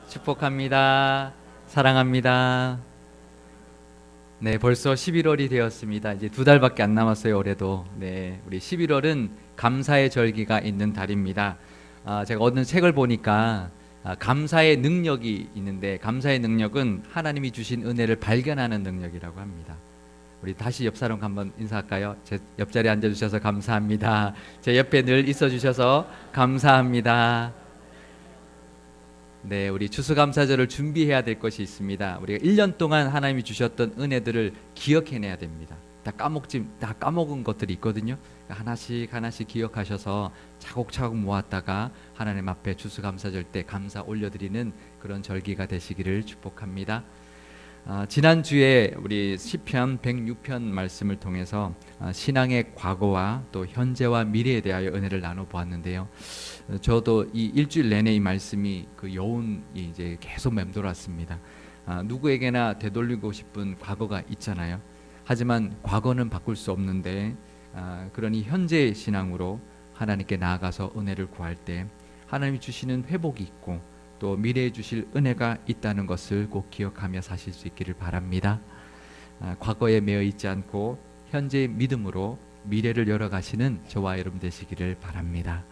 축복합니다. 사랑합니다. 네, 벌써 11월이 되었습니다. 이제 2달밖에 안 남았어요, 올해도. 네, 우리 11월은 감사의 절기가 있는 달입니다. 제가 어느 책을 보니까 감사의 능력이 있는데, 감사의 능력은 하나님이 주신 은혜를 발견하는 능력이라고 합니다. 우리 다시 옆 사람 한번 인사할까요? 제 옆자리에 앉아주셔서 감사합니다. 제 옆에 늘 있어주셔서 감사합니다. 네, 우리 추수감사절을 준비해야 될 것이 있습니다. 우리가 1년 동안 하나님이 주셨던 은혜들을 기억해내야 됩니다. 다 까먹은 것들이 있거든요. 하나씩 하나씩 기억하셔서 차곡차곡 모았다가 하나님 앞에 추수감사절 때 감사 올려드리는 그런 절기가 되시기를 축복합니다. 지난주에 우리 시편 106편 말씀을 통해서 신앙의 과거와 또 현재와 미래에 대하여 은혜를 나눠보았는데요. 저도 이 일주일 내내 이 말씀이 그 여운이 이제 계속 맴돌았습니다. 누구에게나 되돌리고 싶은 과거가 있잖아요. 하지만 과거는 바꿀 수 없는데 그러니 현재의 신앙으로 하나님께 나아가서 은혜를 구할 때 하나님이 주시는 회복이 있고 또 미래에 주실 은혜가 있다는 것을 꼭 기억하며 사실 수 있기를 바랍니다. 과거에 매여 있지 않고 현재의 믿음으로 미래를 열어가시는 저와 여러분 되시기를 바랍니다.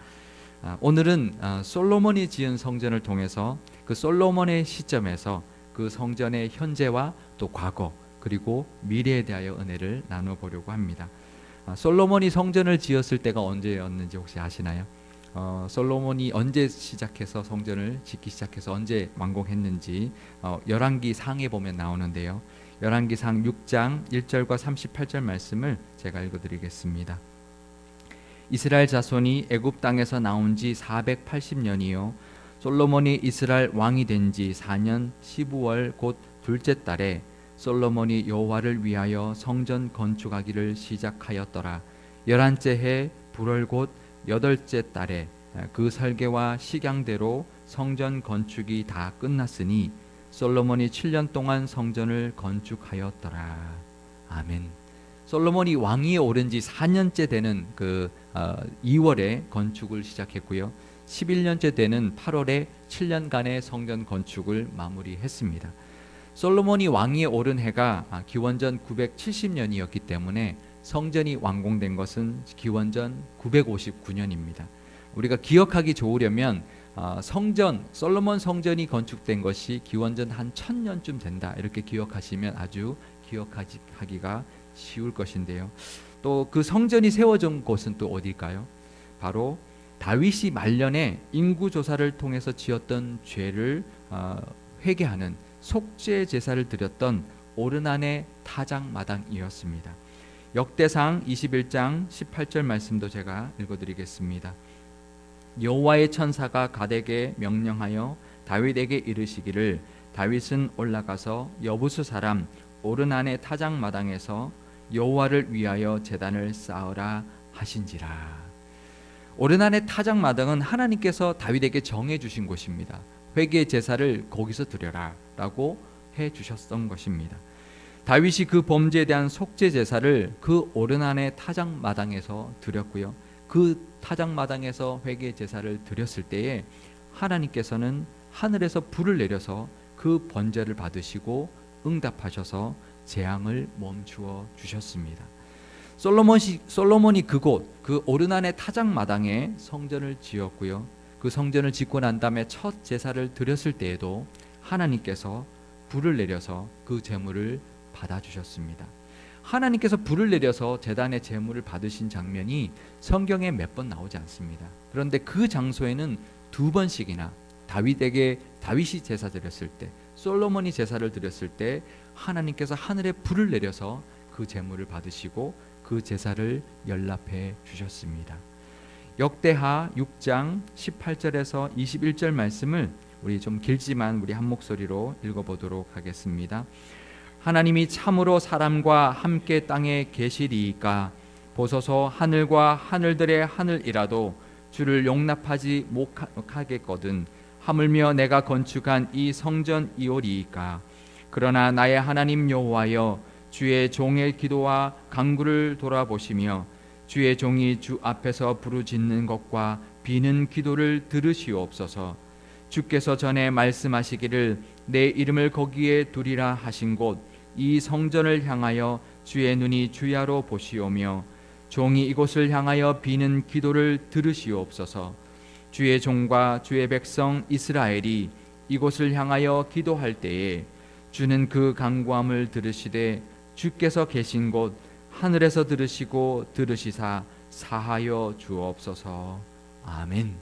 오늘은 솔로몬이 지은 성전을 통해서 그 솔로몬의 시점에서 그 성전의 현재와 또 과거 그리고 미래에 대하여 은혜를 나눠보려고 합니다. 솔로몬이 성전을 지었을 때가 언제였는지 혹시 아시나요? 솔로몬이 언제 시작해서 성전을 짓기 시작해서 언제 완공했는지 열왕기 상에 보면 나오는데요. 열왕기 상 6장 1절과 38절 말씀을 제가 읽어드리겠습니다. 이스라엘 자손이 애굽 땅에서 나온 지 480년이요 솔로몬이 이스라엘 왕이 된 지 4년 15월 곧 둘째 달에 솔로몬이 여호와를 위하여 성전 건축하기를 시작하였더라. 11째 해 불월 곧 8째 달에 그 설계와 식양대로 성전 건축이 다 끝났으니 솔로몬이 7년 동안 성전을 건축하였더라. 아멘. 솔로몬이 왕위에 오른 지 4년째 되는 2월에 건축을 시작했고요. 11년째 되는 8월에 7년간의 성전 건축을 마무리했습니다. 솔로몬이 왕위에 오른 해가 기원전 970년이었기 때문에 성전이 완공된 것은 기원전 959년입니다. 우리가 기억하기 좋으려면 솔로몬 성전이 건축된 것이 기원전 한 1000년쯤 된다 이렇게 기억하시면 아주 기억하기가 쉬울 것인데요. 또 그 성전이 세워진 곳은 또 어디일까요? 바로 다윗이 말년에 인구조사를 통해서 지었던 죄를 회개하는 속죄 제사를 드렸던 오르난의 타작마당이었습니다. 역대상 21장 18절 말씀도 제가 읽어드리겠습니다. 여호와의 천사가 갓에게 명령하여 다윗에게 이르시기를 다윗은 올라가서 여부수 사람 오르난의 타작마당에서 여호와를 위하여 제단을 쌓으라 하신지라. 오르난의 타작마당은 하나님께서 다윗에게 정해주신 곳입니다. 회개 제사를 거기서 드려라 라고 해주셨던 것입니다. 다윗이 그 범죄에 대한 속죄 제사를 그 오르난의 타작마당에서 드렸고요. 그 타작마당에서 회개 제사를 드렸을 때에 하나님께서는 하늘에서 불을 내려서 그 번제를 받으시고 응답하셔서 재앙을 멈추어 주셨습니다. 솔로몬이 그곳 그 오르난의 타작마당에 성전을 지었고요. 그 성전을 짓고 난 다음에 첫 제사를 드렸을 때에도 하나님께서 불을 내려서 그 제물을 받아주셨습니다. 하나님께서 불을 내려서 제단의 제물을 받으신 장면이 성경에 몇 번 나오지 않습니다. 그런데 그 장소에는 2번씩이나 다윗이 제사 드렸을 때, 솔로몬이 제사를 드렸을 때 하나님께서 하늘에 불을 내려서 그 제물을 받으시고 그 제사를 연락해 주셨습니다. 역대하 6장 18절에서 21절 말씀을 우리 좀 길지만 우리 한 목소리로 읽어보도록 하겠습니다. 하나님이 참으로 사람과 함께 땅에 계시리이까 보소서 하늘과 하늘들의 하늘이라도 주를 용납하지 못하겠거든 하물며 내가 건축한 이 성전이오리이까 그러나 나의 하나님 여호와여 주의 종의 기도와 간구를 돌아보시며 주의 종이 주 앞에서 부르짖는 것과 비는 기도를 들으시옵소서. 주께서 전에 말씀하시기를 내 이름을 거기에 두리라 하신 곳 이 성전을 향하여 주의 눈이 주야로 보시오며 종이 이곳을 향하여 비는 기도를 들으시옵소서. 주의 종과 주의 백성 이스라엘이 이곳을 향하여 기도할 때에 주는 그 간구함을 들으시되 주께서 계신 곳 하늘에서 들으시고 들으시사 사하여 주옵소서. 아멘.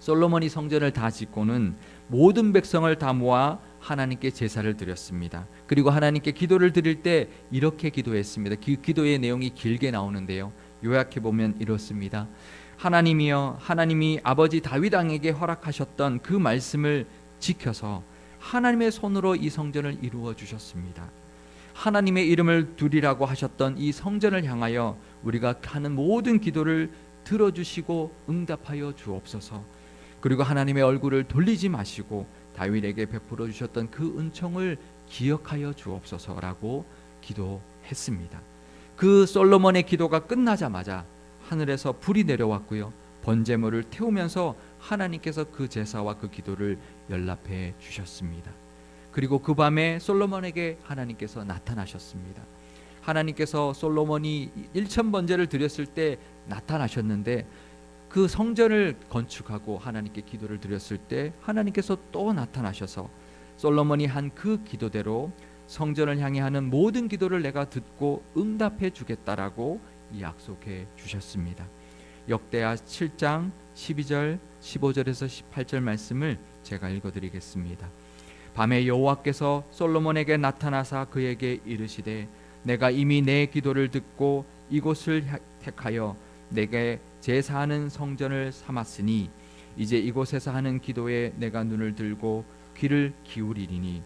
솔로몬이 성전을 다 짓고는 모든 백성을 다 모아 하나님께 제사를 드렸습니다. 그리고 하나님께 기도를 드릴 때 이렇게 기도했습니다. 기도의 내용이 길게 나오는데요, 요약해 보면 이렇습니다. 하나님이여, 하나님이 아버지 다윗 왕에게 허락하셨던 그 말씀을 지켜서 하나님의 손으로 이 성전을 이루어 주셨습니다. 하나님의 이름을 두리라고 하셨던 이 성전을 향하여 우리가 하는 모든 기도를 들어주시고 응답하여 주옵소서. 그리고 하나님의 얼굴을 돌리지 마시고 다윗에게 베풀어 주셨던 그 은총을 기억하여 주옵소서라고 기도했습니다. 그 솔로몬의 기도가 끝나자마자 하늘에서 불이 내려왔고요, 번제물을 태우면서 하나님께서 그 제사와 그 기도를 연락해 주셨습니다. 그리고 그 밤에 솔로몬에게 하나님께서 나타나셨습니다. 하나님께서 솔로몬이 1000번제를 드렸을 때 나타나셨는데, 그 성전을 건축하고 하나님께 기도를 드렸을 때 하나님께서 또 나타나셔서 솔로몬이 한 그 기도대로 성전을 향해 하는 모든 기도를 내가 듣고 응답해 주겠다라고 약속해 주셨습니다. 역대하 7장 12절 15절에서 18절 말씀을 제가 읽어드리겠습니다. 밤에 여호와께서 솔로몬에게 나타나사 그에게 이르시되 내가 이미 내 기도를 듣고 이곳을 택하여 내게 제사하는 성전을 삼았으니 이제 이곳에서 하는 기도에 내가 눈을 들고 귀를 기울이리니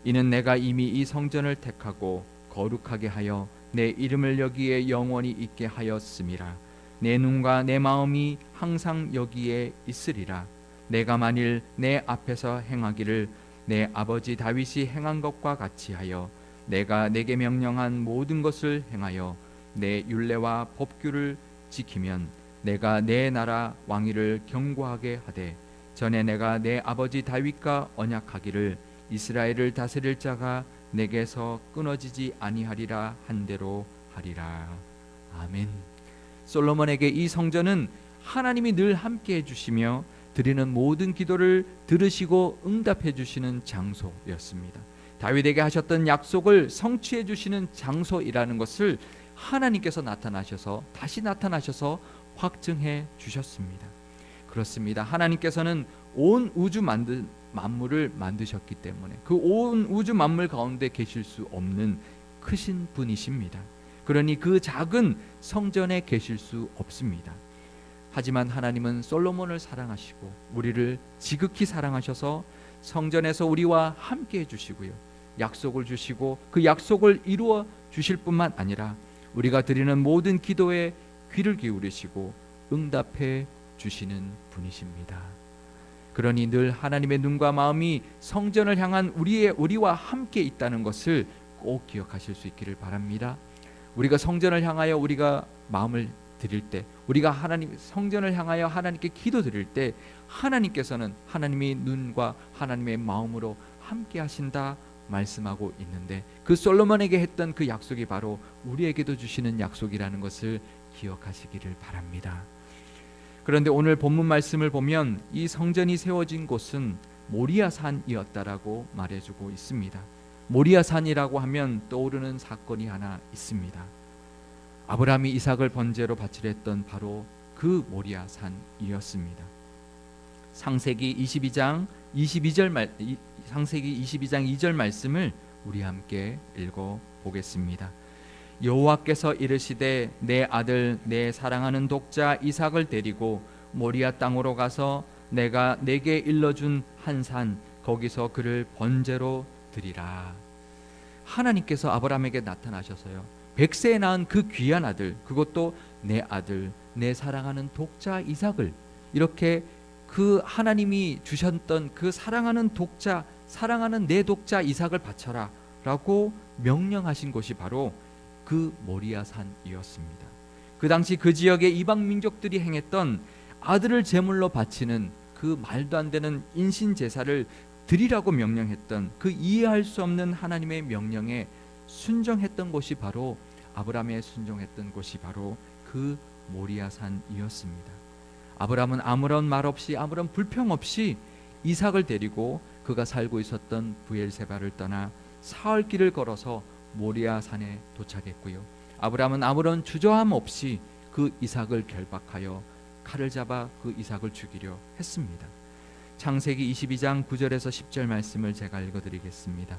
이는 내가 이미 이 성전을 택하고 거룩하게 하여 내 이름을 여기에 영원히 있게 하였음이라. 내 눈과 내 마음이 항상 여기에 있으리라. 내가 만일 내 앞에서 행하기를 내 아버지 다윗이 행한 것과 같이 하여 내가 내게 명령한 모든 것을 행하여 내 율례와 법규를 지키면 내가 내 나라 왕위를 견고하게 하되 전에 내가 내 아버지 다윗과 언약하기를 이스라엘을 다스릴 자가 내게서 끊어지지 아니하리라 한 대로 하리라. 아멘. 솔로몬에게 이 성전은 하나님이 늘 함께 해주시며 드리는 모든 기도를 들으시고 응답해 주시는 장소였습니다. 다윗에게 하셨던 약속을 성취해 주시는 장소이라는 것을 하나님께서 나타나셔서 다시 나타나셔서 확증해 주셨습니다. 그렇습니다. 하나님께서는 온 우주 만물을 만드셨기 때문에 그 온 우주 만물 가운데 계실 수 없는 크신 분이십니다. 그러니 그 작은 성전에 계실 수 없습니다. 하지만 하나님은 솔로몬을 사랑하시고 우리를 지극히 사랑하셔서 성전에서 우리와 함께 해주시고요, 약속을 주시고 그 약속을 이루어 주실 뿐만 아니라 우리가 드리는 모든 기도에 귀를 기울이시고 응답해 주시는 분이십니다. 그러니 늘 하나님의 눈과 마음이 성전을 향한 우리와 함께 있다는 것을 꼭 기억하실 수 있기를 바랍니다. 우리가 성전을 향하여 우리가 마음을 드릴 때, 우리가 하나님 성전을 향하여 하나님께 기도 드릴 때 하나님께서는 하나님의 눈과 하나님의 마음으로 함께 하신다 말씀하고 있는데, 그 솔로몬에게 했던 그 약속이 바로 우리에게도 주시는 약속이라는 것을 기억하시기를 바랍니다. 그런데 오늘 본문 말씀을 보면 이 성전이 세워진 곳은 모리아산이었다라고 말해주고 있습니다. 모리아산이라고 하면 떠오르는 사건이 하나 있습니다. 아브라함이 이삭을 번제로 바치려 했던 바로 그 모리아산이었습니다. 창세기 22장 2절 말씀을 우리 함께 읽어 보겠습니다. 여호와께서 이르시되 내 아들 내 사랑하는 독자 이삭을 데리고 모리아 땅으로 가서 내가 내게 일러준 한 산 거기서 그를 번제로 드리라. 하나님께서 아브라함에게 나타나셔서요, 100세에 낳은 그 귀한 아들, 그것도 내 아들 내 사랑하는 독자 이삭을, 이렇게 그 하나님이 주셨던 그 사랑하는 독자, 사랑하는 내 독자 이삭을 바쳐라 라고 명령하신 곳이 바로 그 모리아산이었습니다. 그 당시 그 지역의 이방 민족들이 행했던 아들을 제물로 바치는 그 그 말도 안 되는 인신 제사를 드리라고 명령했던 그 이해할 수 없는 하나님의 명령에 순종했던 곳이 바로 아브라함의 순종했던 곳이 바로 그 모리아산이었습니다. 아브라함은 아무런 말 없이 아무런 불평 없이 이삭을 데리고 그가 살고 있었던 브엘세바를 떠나 사흘 길을 걸어서 모리아산에 도착했고요. 아브라함은 아무런 주저함 없이 그 이삭을 결박하여 칼을 잡아 그 이삭을 죽이려 했습니다. 창세기 22장 9절에서 10절 말씀을 제가 읽어드리겠습니다.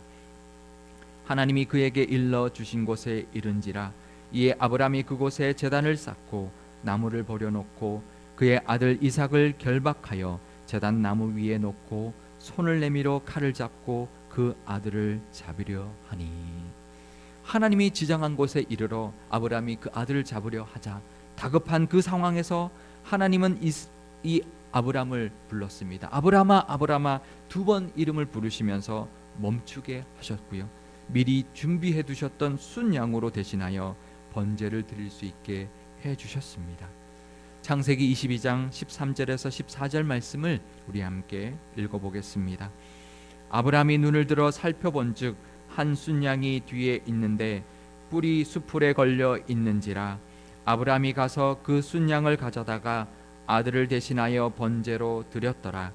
하나님이 그에게 일러 주신 곳에 이른지라 이에 아브라함이 그곳에 제단을 쌓고 나무를 버려놓고 그의 아들 이삭을 결박하여 제단 나무 위에 놓고 손을 내밀어 칼을 잡고 그 아들을 잡으려 하니, 하나님이 지정한 곳에 이르러 아브라함이 그 아들을 잡으려 하자 다급한 그 상황에서 하나님은 이 아브라함을 불렀습니다. 아브라함아 아브라함아 두 번 이름을 부르시면서 멈추게 하셨고요. 미리 준비해 두셨던 순양으로 대신하여 번제를 드릴 수 있게 해 주셨습니다. 창세기 22장 13절에서 14절 말씀을 우리 함께 읽어보겠습니다. 아브라함이 눈을 들어 살펴본즉 한 순양이 뒤에 있는데 뿔이 수풀에 걸려 있는지라 아브라함이 가서 그 순양을 가져다가 아들을 대신하여 번제로 드렸더라.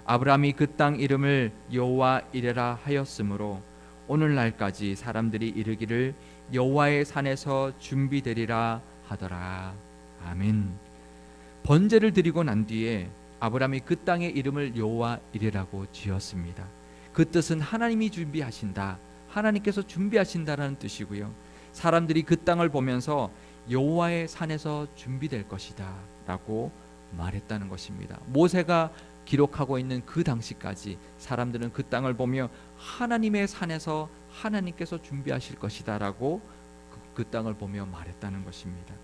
아브라함이 그 땅 이름을 여호와 이레라 하였으므로 오늘날까지 사람들이 이르기를 여호와의 산에서 준비되리라 하더라. 아멘. 번제를 드리고 난 뒤에 아브라함이 그 땅의 이름을 여호와 이레라고 지었습니다. 그 뜻은 하나님이 준비하신다, 하나님께서 준비하신다라는 뜻이고요. 사람들이 그 땅을 보면서 여호와의 산에서 준비될 것이다 라고 말했다는 것입니다. 모세가 기록하고 있는 그 당시까지 사람들은 그 땅을 보며 하나님의 산에서 하나님께서 준비하실 것이다 라고 그 땅을 보며 말했다는 것입니다.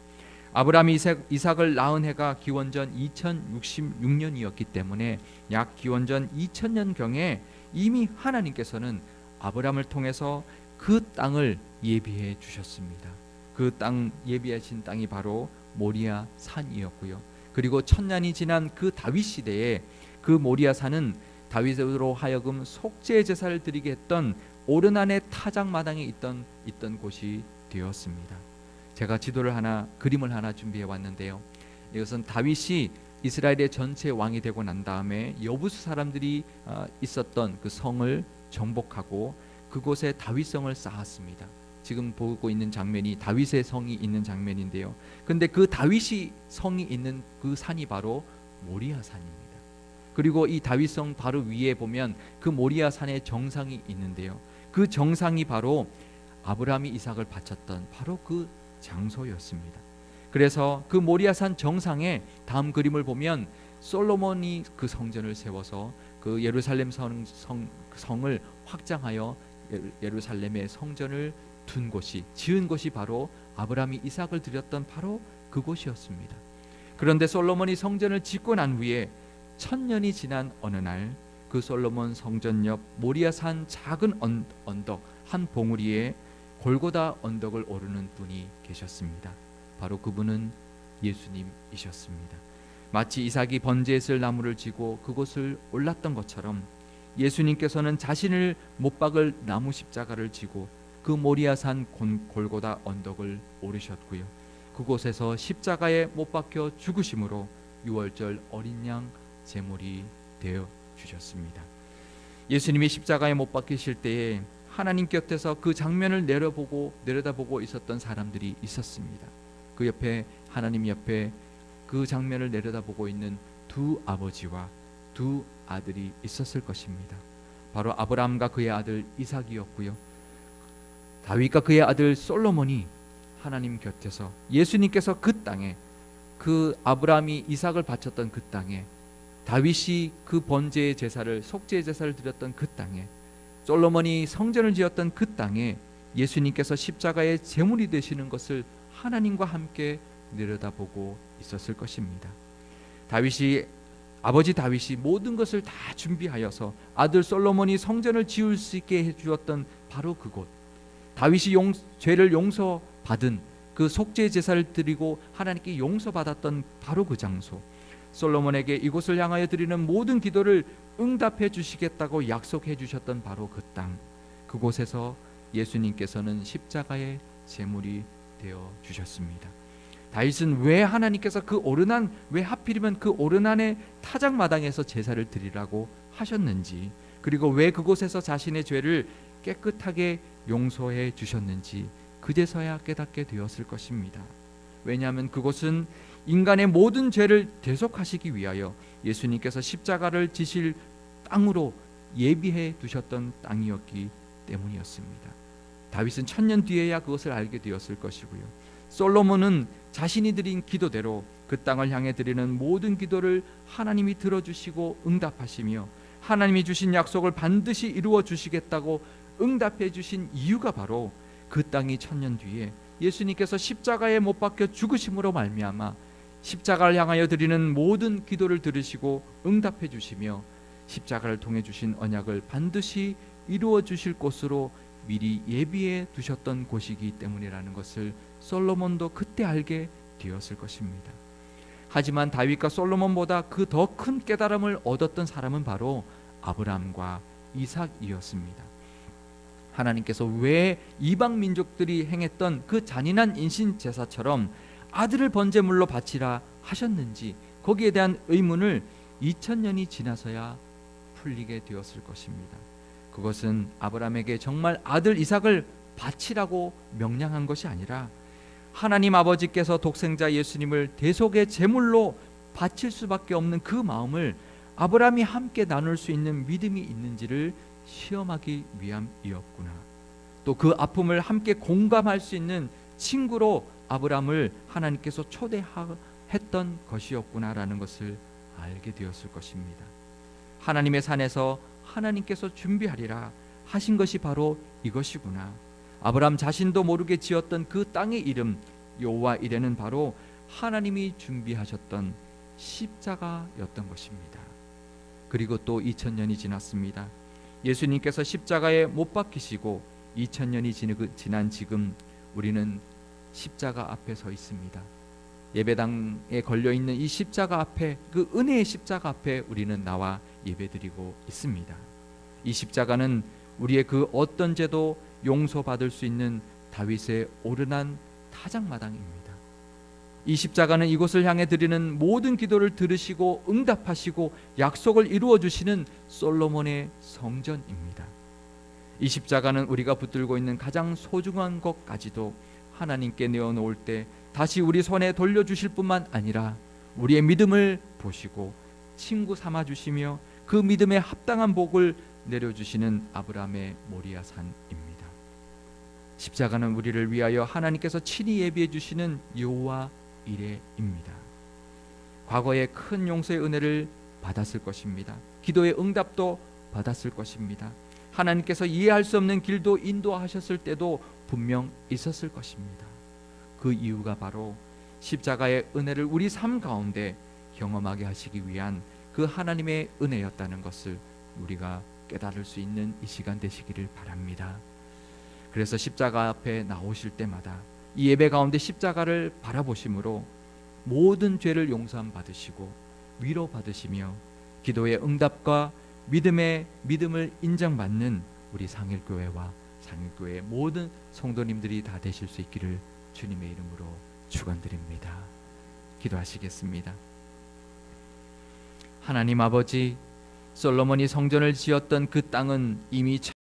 아브라함이 이삭을 낳은 해가 기원전 2066년이었기 때문에 약 기원전 2000년경에 이미 하나님께서는 아브라함을 통해서 그 땅을 예비해 주셨습니다. 그 땅 예비하신 땅이 바로 모리아 산이었고요. 그리고 1000년이 지난 그 다윗 시대에 그 모리아 산은 다윗으로 하여금 속죄 제사를 드리게 했던 오르난의 타작마당에 있던 곳이 되었습니다. 제가 그림을 하나 준비해 왔는데요. 이것은 다윗이 이스라엘의 전체 왕이 되고 난 다음에 여부수 사람들이 있었던 그 성을 정복하고 그곳에 다윗성을 쌓았습니다. 지금 보고 있는 장면이 다윗의 성이 있는 장면인데요. 근데 그 다윗이 성이 있는 그 산이 바로 모리아 산입니다. 그리고 이 다윗성 바로 위에 보면 그 모리아 산의 정상이 있는데요. 그 정상이 바로 아브라함이 이삭을 바쳤던 바로 그 장소였습니다. 그래서 그 모리아산 정상에 다음 그림을 보면 솔로몬이 그 성전을 세워서 그 예루살렘 성을 확장하여 예루살렘의 성전을 지은 곳이 바로 아브라함이 이삭을 드렸던 바로 그곳이었습니다. 그런데 솔로몬이 성전을 짓고 난 후에 1000년이 지난 어느 날 그 솔로몬 성전 옆 모리아산 작은 언덕 한 봉우리에 골고다 언덕을 오르는 분이 계셨습니다. 바로 그분은 예수님이셨습니다. 마치 이삭이 번제에 쓸 나무를 지고 그곳을 올랐던 것처럼 예수님께서는 자신을 못 박을 나무 십자가를 지고 그 모리아산 골고다 언덕을 오르셨고요. 그곳에서 십자가에 못 박혀 죽으심으로 유월절 어린 양 제물이 되어 주셨습니다. 예수님이 십자가에 못 박히실 때에 하나님 곁에서 그 장면을 내려다보고 있었던 사람들이 있었습니다. 그 옆에 하나님 옆에 그 장면을 내려다보고 있는 두 아버지와 두 아들이 있었을 것입니다. 바로 아브라함과 그의 아들 이삭이었고요. 다윗과 그의 아들 솔로몬이 하나님 곁에서 예수님께서 그 땅에 그 아브라함이 이삭을 바쳤던 그 땅에 다윗이 그 번제의 제사를 속죄의 제사를 드렸던 그 땅에 솔로몬이 성전을 지었던 그 땅에 예수님께서 십자가의 제물이 되시는 것을 하나님과 함께 내려다보고 있었을 것입니다. 아버지 다윗이 모든 것을 다 준비하여서 아들 솔로몬이 성전을 지을 수 있게 해주었던 바로 그곳, 다윗이 죄를 용서받은 그 속죄 제사를 드리고 하나님께 용서받았던 바로 그 장소, 솔로몬에게 이곳을 향하여 드리는 모든 기도를 응답해 주시겠다고 약속해 주셨던 바로 그 땅, 그곳에서 예수님께서는 십자가의 제물이 되어 주셨습니다. 다윗은 왜 하나님께서 왜 하필이면 그 오르난의 타작마당에서 제사를 드리라고 하셨는지, 그리고 왜 그곳에서 자신의 죄를 깨끗하게 용서해 주셨는지 그제서야 깨닫게 되었을 것입니다. 왜냐하면 그곳은 인간의 모든 죄를 대속하시기 위하여 예수님께서 십자가를 지실 땅으로 예비해 두셨던 땅이었기 때문이었습니다. 다윗은 1000년 뒤에야 그것을 알게 되었을 것이고요. 솔로몬은 자신이 드린 기도대로 그 땅을 향해 드리는 모든 기도를 하나님이 들어주시고 응답하시며 하나님이 주신 약속을 반드시 이루어 주시겠다고 응답해 주신 이유가 바로 그 땅이 1000년 뒤에 예수님께서 십자가에 못 박혀 죽으심으로 말미암아 십자가를 향하여 드리는 모든 기도를 들으시고 응답해 주시며 십자가를 통해 주신 언약을 반드시 이루어 주실 곳으로 미리 예비해 두셨던 곳이기 때문이라는 것을 솔로몬도 그때 알게 되었을 것입니다. 하지만 다윗과 솔로몬보다 그 더 큰 깨달음을 얻었던 사람은 바로 아브라함과 이삭이었습니다. 하나님께서 왜 이방 민족들이 행했던 그 잔인한 인신 제사처럼 아들을 번제물로 바치라 하셨는지 거기에 대한 의문을 2000년이 지나서야 풀리게 되었을 것입니다. 그것은 아브라함에게 정말 아들 이삭을 바치라고 명령한 것이 아니라 하나님 아버지께서 독생자 예수님을 대속의 제물로 바칠 수밖에 없는 그 마음을 아브라함이 함께 나눌 수 있는 믿음이 있는지를 시험하기 위함이었구나. 또 그 아픔을 함께 공감할 수 있는 친구로 아브라함을 하나님께서 초대했던 것이었구나라는 것을 알게 되었을 것입니다. 하나님의 산에서 하나님께서 준비하리라 하신 것이 바로 이것이구나. 아브라함 자신도 모르게 지었던 그 땅의 이름 여호와 이레는 바로 하나님이 준비하셨던 십자가였던 것입니다. 그리고 또 2000년이 지났습니다. 예수님께서 십자가에 못 박히시고 2000년이 지난 지금 우리는 십자가 앞에 서 있습니다. 예배당에 걸려있는 이 십자가 앞에, 그 은혜의 십자가 앞에 우리는 나와 예배드리고 있습니다. 이 십자가는 우리의 그 어떤 죄도 용서받을 수 있는 다윗의 오르난 타작마당입니다. 이 십자가는 이곳을 향해 드리는 모든 기도를 들으시고 응답하시고 약속을 이루어 주시는 솔로몬의 성전입니다. 이 십자가는 우리가 붙들고 있는 가장 소중한 것까지도 하나님께 내어놓을 때 다시 우리 손에 돌려주실 뿐만 아니라 우리의 믿음을 보시고 친구 삼아주시며 그 믿음에 합당한 복을 내려주시는 아브라함의 모리아산입니다. 십자가는 우리를 위하여 하나님께서 친히 예비해 주시는 여호와 이레입니다. 과거에 큰 용서의 은혜를 받았을 것입니다. 기도의 응답도 받았을 것입니다. 하나님께서 이해할 수 없는 길도 인도하셨을 때도 분명 있었을 것입니다. 그 이유가 바로 십자가의 은혜를 우리 삶 가운데 경험하게 하시기 위한 그 하나님의 은혜였다는 것을 우리가 깨달을 수 있는 이 시간 되시기를 바랍니다. 그래서 십자가 앞에 나오실 때마다 이 예배 가운데 십자가를 바라보심으로 모든 죄를 용서함 받으시고 위로 받으시며 기도의 응답과 믿음을 인정받는 우리 상일교회와 상일교회의 모든 성도님들이 다 되실 수 있기를 주님의 이름으로 축원드립니다. 기도하시겠습니다. 하나님 아버지, 솔로몬이 성전을 지었던 그 땅은 이미